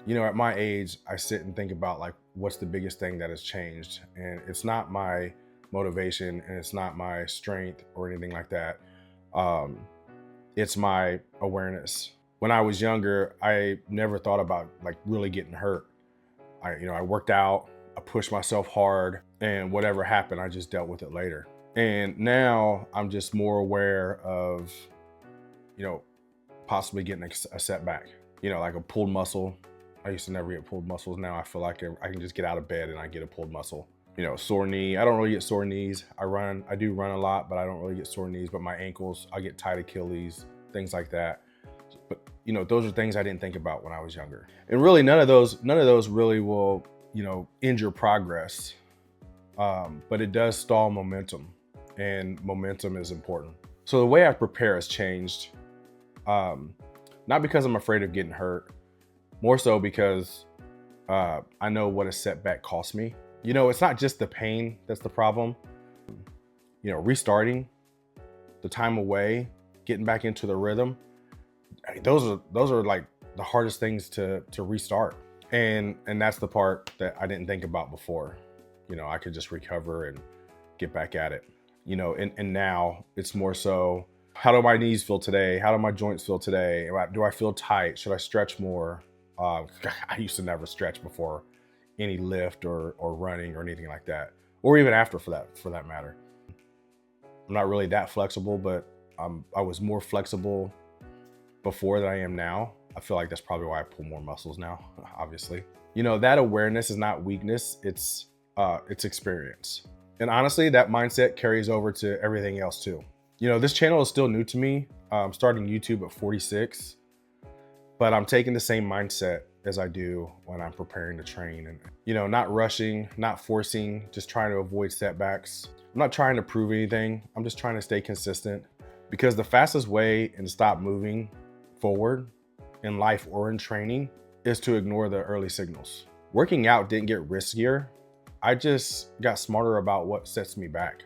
You know, at my age, I sit and think about like what's the biggest thing that has changed. And it's not my motivation and it's not my strength or anything like that. Um, it's my awareness. When I was younger, I never thought about like really getting hurt. I worked out, I pushed myself hard, and whatever happened, I just dealt with it later. And now I'm just more aware of, you know, possibly getting a setback, like a pulled muscle. I used to never get pulled muscles. Now I feel like I can just get out of bed and I get a pulled muscle. Sore knee. I don't really get sore knees. I do run a lot, but I don't really get sore knees. But my ankles, I get tight Achilles, things like that. But those are things I didn't think about when I was younger. And really, none of those really will, injure progress. But it does stall momentum, and momentum is important. So the way I prepare has changed. Um, Not because I'm afraid of getting hurt, more so because I know what a setback costs me. It's not just the pain that's the problem. Restarting, the time away, getting back into the rhythm. Those are like the hardest things to restart, and that's the part that I didn't think about before. I could just recover and get back at it. And now it's more so, how do my knees feel today? How do my joints feel today? Do I feel tight? Should I stretch more? I used to never stretch before any lift or running or anything like that, or even after for that matter. I'm not really that flexible, but I was more flexible before than I am now. I feel like that's probably why I pull more muscles now, obviously. That awareness is not weakness, it's experience. And honestly, that mindset carries over to everything else too. This channel is still new to me. I'm starting YouTube at 46, but I'm taking the same mindset as I do when I'm preparing to train, and not rushing, not forcing, just trying to avoid setbacks. I'm not trying to prove anything. I'm just trying to stay consistent, because the fastest way to stop moving forward in life or in training is to ignore the early signals. Working out didn't get riskier. I just got smarter about what sets me back.